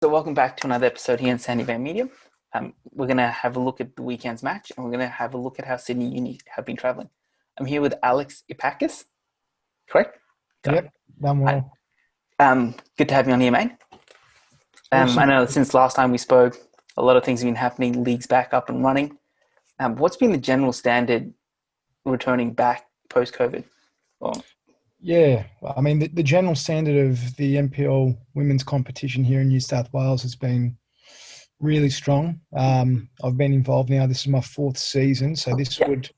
So welcome back to another episode here in Sydeny Uni Media. We're going to have a look at the weekend's match, and we're going to have a look at how Sydeny Uni have been travelling. I'm here with Alex Epakis, correct? Yep, done well. Good to have you on here, mate. Awesome. I know since last time we spoke, a lot of things have been happening, leagues back up and running. What's been the general standard returning back post-COVID? Yeah, I mean, the general standard of the NPL women's competition here in New South Wales has been really strong. I've been involved now. This is my fourth season, so this would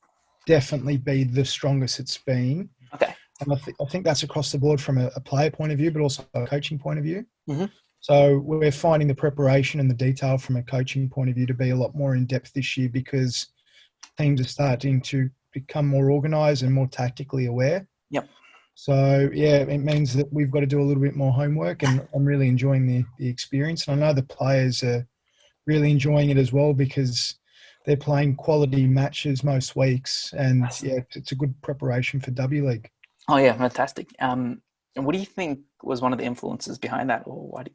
definitely be the strongest it's been. Okay. And I think that's across the board from a player point of view, but also a coaching point of view. Mm-hmm. So we're finding the preparation and the detail from a coaching point of view to be a lot more in depth this year because teams are starting to become more organised and more tactically aware. Yep. So, yeah, it means that we've got to do a little bit more homework, and I'm really enjoying the experience. And I know the players are really enjoying it as well because they're playing quality matches most weeks. And, yeah, it's a good preparation for W League. Oh, yeah, fantastic. And what do you think was one of the influences behind that, or why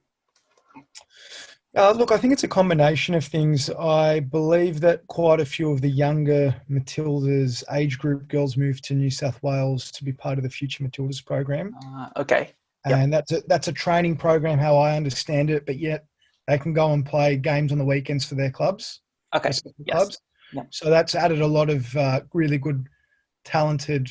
Look, I think it's a combination of things. I believe that quite a few of the younger Matildas age group girls moved to New South Wales to be part of the Future Matildas program. Okay. Yep. And that's a training program, how I understand it, but yet they can go and play games on the weekends for their clubs. Okay. Clubs. Yep. So that's added a lot of really good, talented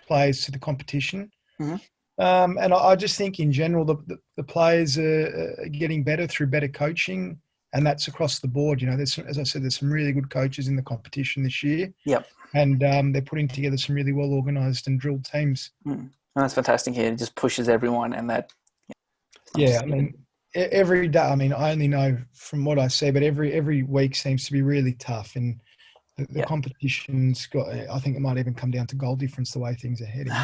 players to the competition. Mm-hmm. And I just think in general, the players are getting better through better coaching, and that's across the board. You know, as I said, there's some really good coaches in the competition this year. Yep. And they're putting together some really well organised and drilled teams. That's fantastic here. It just pushes everyone, and that. Yeah, I mean, every day. I mean, I only know from what I see, but every week seems to be really tough, and the competition's got. I think it might even come down to goal difference the way things are heading.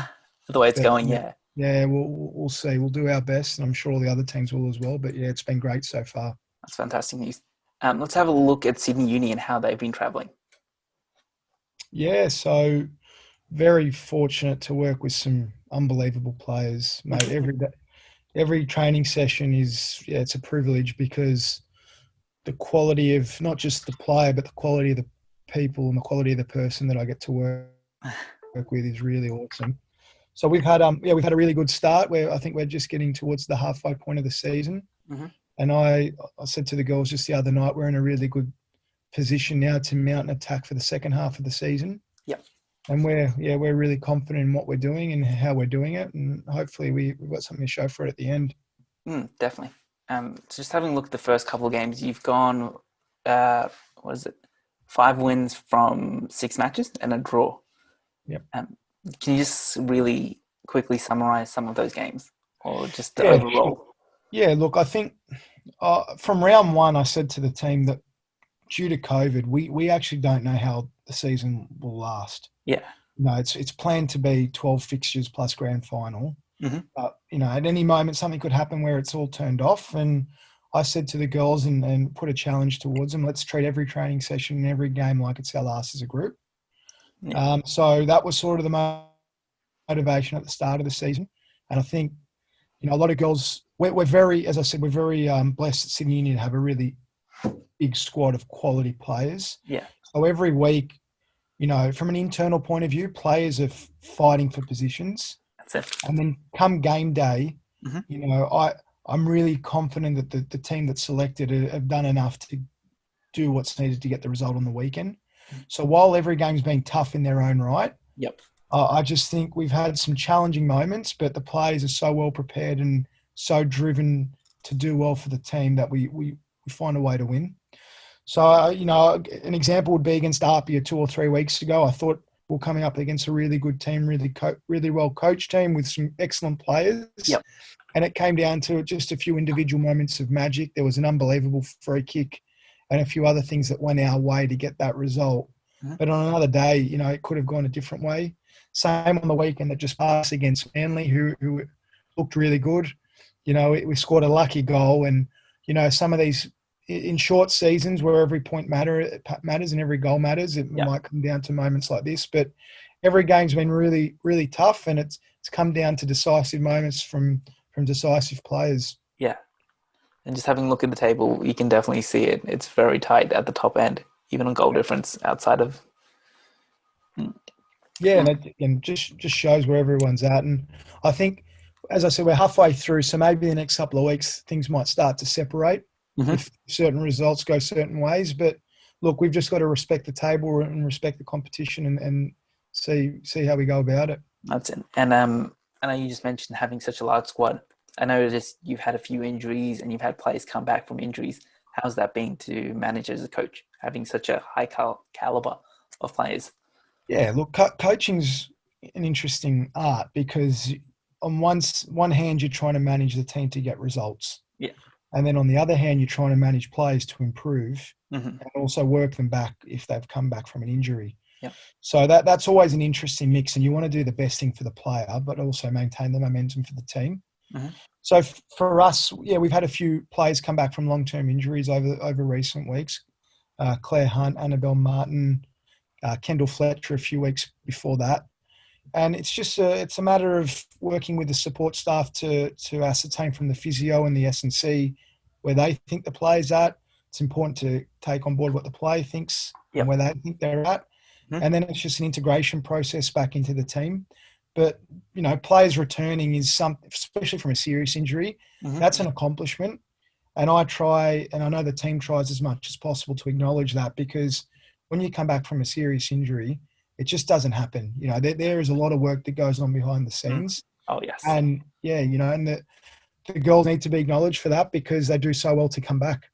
The way it's going, yeah. Yeah, we'll see. We'll do our best, and I'm sure all the other teams will as well. But yeah, it's been great so far. That's fantastic news. Let's have a look at Sydeny Uni and how they've been travelling. Yeah, so very fortunate to work with some unbelievable players, mate. Every training session it's a privilege because the quality of not just the player, but the quality of the people and the quality of the person that I get to work with is really awesome. So we've had a really good start where I think we're just getting towards the halfway point of the season. Mm-hmm. And I said to the girls just the other night, we're in a really good position now to mount an attack for the second half of the season. Yep. And we're really confident in what we're doing and how we're doing it, and hopefully we've got something to show for it at the end. Definitely. So just having a look at the first couple of games, you've gone, 5 wins from 6 matches and a draw. Yep. Can you just really quickly summarize some of those games, or just the overall? Yeah, look, I think from round 1, I said to the team that due to COVID, we actually don't know how the season will last. Yeah. No, it's planned to be 12 fixtures plus grand final. Mm-hmm. But, you know, at any moment something could happen where it's all turned off. And I said to the girls and put a challenge towards them, let's treat every training session and every game like it's our last as a group. Yeah. So that was sort of the motivation at the start of the season. And I think, you know, a lot of girls, we're very, as I said, we're very blessed at Sydeny Uni to have a really big squad of quality players. Yeah. So every week, you know, from an internal point of view, players are fighting for positions. That's it. And then come game day, mm-hmm. you know, I'm really confident that the team that's selected have done enough to do what's needed to get the result on the weekend. So while every game's been tough in their own right, yep. I just think we've had some challenging moments, but the players are so well prepared and so driven to do well for the team that we find a way to win. So, you know, an example would be against Arpia 2 or 3 weeks ago. I thought we're coming up against a really good team, really well coached team with some excellent players. Yep. And it came down to just a few individual moments of magic. There was an unbelievable free kick and a few other things that went our way to get that result. Mm-hmm. But on another day, you know, it could have gone a different way. Same on the weekend that just passed against Manly, who looked really good. You know, we scored a lucky goal. And, you know, some of these, in short seasons where every point matters and every goal matters, it might come down to moments like this. But every game's been really, really tough, and it's come down to decisive moments from decisive players. Yeah. And just having a look at the table, you can definitely see it. It's very tight at the top end, even on goal difference outside of. Yeah, and it and just shows where everyone's at. And I think, as I said, we're halfway through, so maybe the next couple of weeks things might start to separate if certain results go certain ways. But look, we've just got to respect the table and respect the competition and see how we go about it. That's it. And I know you just mentioned having such a large squad. I know just you've had a few injuries and you've had players come back from injuries. How's that been to manage as a coach, having such a high caliber of players? Yeah, look, coaching's an interesting art because on one hand you're trying to manage the team to get results, Yeah. and then on the other hand you're trying to manage players to improve and also work them back if they've come back from an injury. Yeah. So that's always an interesting mix, and you want to do the best thing for the player, but also maintain the momentum for the team. So for us, yeah, we've had a few players come back from long-term injuries over recent weeks. Claire Hunt, Annabelle Martin, Kendall Fletcher a few weeks before that. And it's a matter of working with the support staff to ascertain from the physio and the S&C where they think the player's at. It's important to take on board what the player thinks and where they think they're at. And then it's just an integration process back into the team. But, players returning is something, especially from a serious injury, that's an accomplishment. And I try, and I know the team tries as much as possible to acknowledge that, because when you come back from a serious injury, it just doesn't happen. There is a lot of work that goes on behind the scenes. Oh, yes. And yeah, and the girls need to be acknowledged for that because they do so well to come back.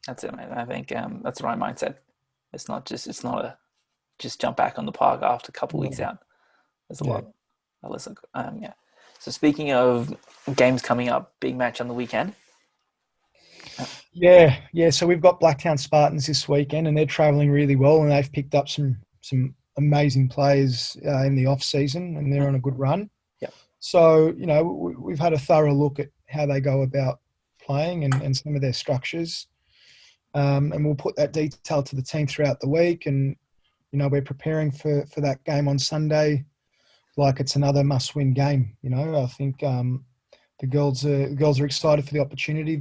That's it, mate. I think that's the right mindset. It's not a just jump back on the park after a couple of weeks out. There's a lot. Listen, yeah. So speaking of games coming up, big match on the weekend. Yeah. So we've got Blacktown Spartans this weekend, and they're travelling really well, and they've picked up some amazing players in the off season, and they're on a good run. Yeah. So we've had a thorough look at how they go about playing and some of their structures, and we'll put that detail to the team throughout the week. And we're preparing for that game on Sunday like it's another must-win game. I think the girls are excited for the opportunity.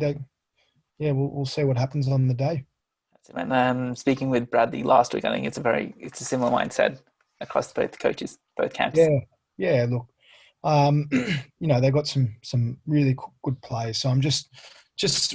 We'll see what happens on the day. And speaking with Bradley last week, I think it's a similar mindset across both coaches, both camps. Yeah. Look, they've got some really good players. So I'm just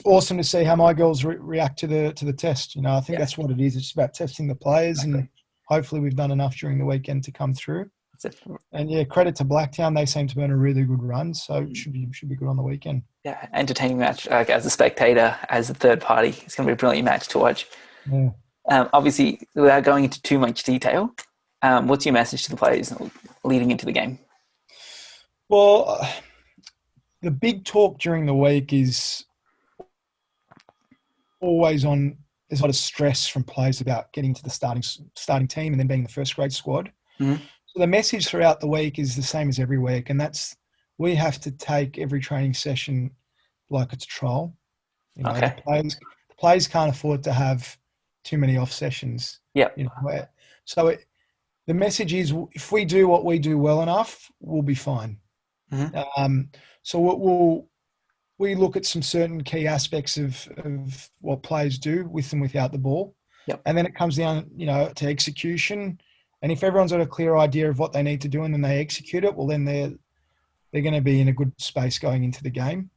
awesome to see how my girls react to the test. I think that's what it is. It's about testing the players, and hopefully we've done enough during the weekend to come through. That's it. And credit to Blacktown. They seem to be on a really good run, so it should be good on the weekend. Yeah, entertaining match. As a spectator, as a third party, it's going to be a brilliant match to watch. Yeah. Obviously, without going into too much detail, what's your message to the players leading into the game? Well, the big talk during the week is always on. There's a lot of stress from players about getting to the starting team and then being the first grade squad. So the message throughout the week is the same as every week, and that's we have to take every training session like it's a trial. The players can't afford to have too many off sessions. Yeah. So the message is, if we do what we do well enough, we'll be fine. So we look at some certain key aspects of what players do with and without the ball. Yep. And then it comes down, to execution. And if everyone's got a clear idea of what they need to do and then they execute it, well, then they're going to be in a good space going into the game.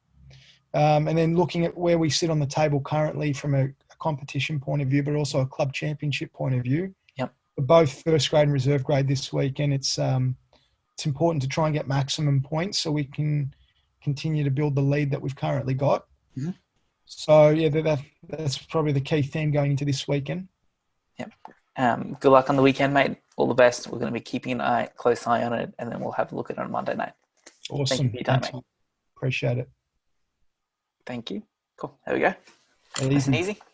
And then looking at where we sit on the table currently from a competition point of view, but also a club championship point of view. Yep. We're both first grade and reserve grade this week, and it's important to try and get maximum points so we can continue to build the lead that we've currently got. So that's probably the key theme going into this weekend. Yep. Good luck on the weekend, mate. All the best. We're going to be keeping a close eye on it, and then we'll have a look at it on Monday night. Awesome. Thank you for your time, mate. Appreciate it. Thank you. Cool. There we go. Easy. Nice and easy.